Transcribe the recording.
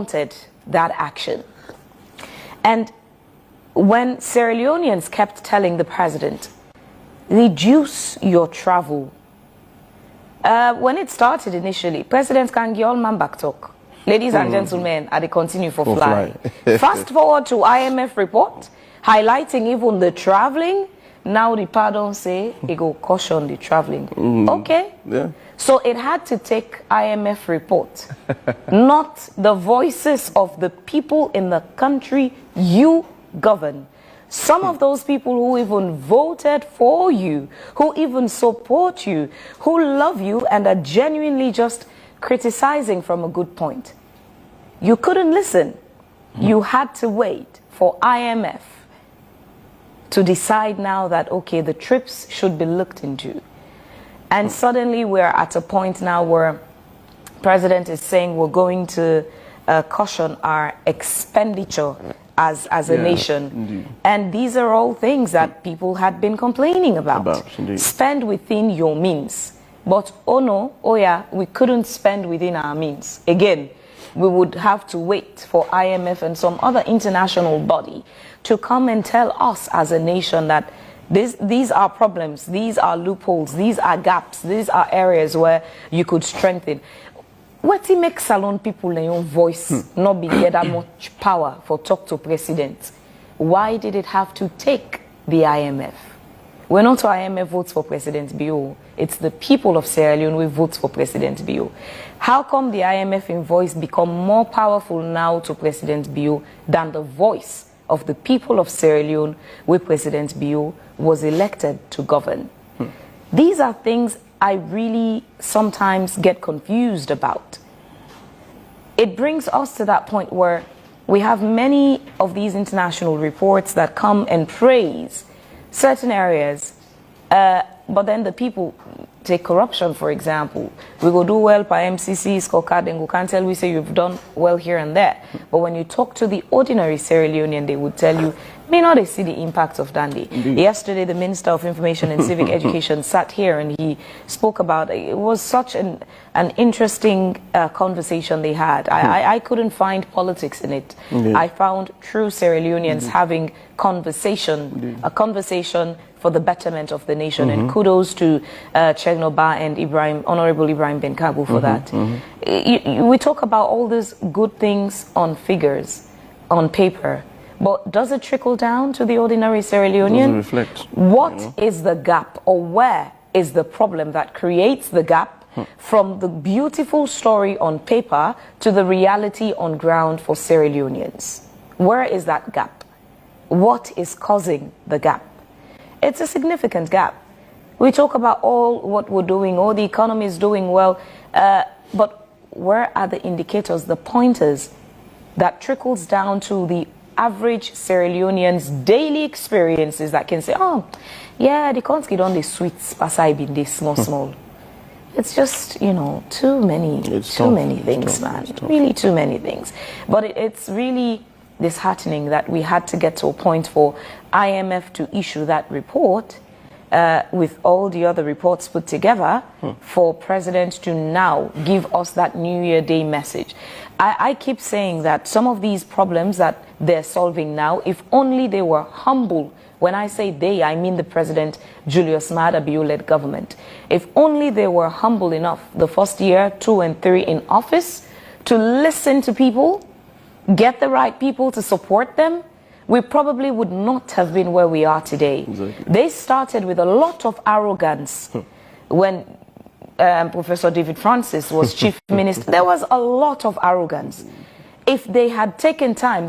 wanted that action. And when Sierra Leoneans kept telling the president, reduce your travel. When it started initially, President Kangiol Mambak talk. Ladies and gentlemen, they continue for fly. Fast forward to IMF report, highlighting even the traveling. Now the pardon say, it go caution the traveling. Okay. Yeah. So it had to take IMF report, not the voices of the people in the country you govern. Some of those people who even voted for you, who even support you, who love you and are genuinely just criticizing from a good point. You couldn't listen. You had to wait for IMF to decide now that, okay, the trips should be looked into. And suddenly we're at a point now where President is saying we're going to caution our expenditure as a nation. Indeed. And these are all things that people had been complaining about. Spend within your means. But oh no, oh yeah, we couldn't spend within our means. Again, we would have to wait for IMF and some other international body to come and tell us as a nation that these are problems, these are loopholes, these are gaps, these are areas where you could strengthen. What it makes salon people in your voice not be get that much power for talk to president? Why did it have to take the IMF? We're not IMF votes for President Bio. It's the people of Sierra Leone who votes for President Bio. How come the IMF in voice become more powerful now to President Bio than the voice of the people of Sierra Leone where President Bio was elected to govern? These are things I really sometimes get confused about. It brings us to that point where we have many of these international reports that come and praise certain areas, but then the people take corruption, for example. We go do well by MCC, scorecard, and we can't tell we say you've done well here and there. But when you talk to the ordinary Sierra Leonean, they would tell you, may not see the impact of Dandy. Yesterday, the Minister of Information and Civic Education sat here and he spoke about, it was such an interesting conversation they had. I couldn't find politics in it. I found true Sierra Leoneans having a conversation for the betterment of the nation. And kudos to Chegnoba and Honorable Ibrahim Ben Kabu for that. We talk about all these good things on figures, on paper, but does it trickle down to the ordinary Sierra Leonean? Doesn't reflect. What is the gap, or where is the problem that creates the gap from the beautiful story on paper to the reality on ground for Sierra Leoneans? Where is that gap? What is causing the gap? It's a significant gap. We talk about all what we're doing, all the economy is doing well, but where are the indicators, the pointers that trickles down to the average Sierra Leonean's daily experiences that can say, oh, yeah, the country don't the sweets, pasai bin this small. It's just, you know, too many things, man. Really too many things. But it's really disheartening that we had to get to a point for IMF to issue that report with all the other reports put together for President to now give us that New Year Day message. I keep saying that some of these problems that they're solving now, if only they were humble. When I say they, I mean the President Julius Maada Bio-led government. If only they were humble enough the first year, 2 and 3 in office to listen to people, get the right people to support them, we probably would not have been where we are today. Exactly. They started with a lot of arrogance when Professor David Francis was chief minister. There was a lot of arrogance. If they had taken time,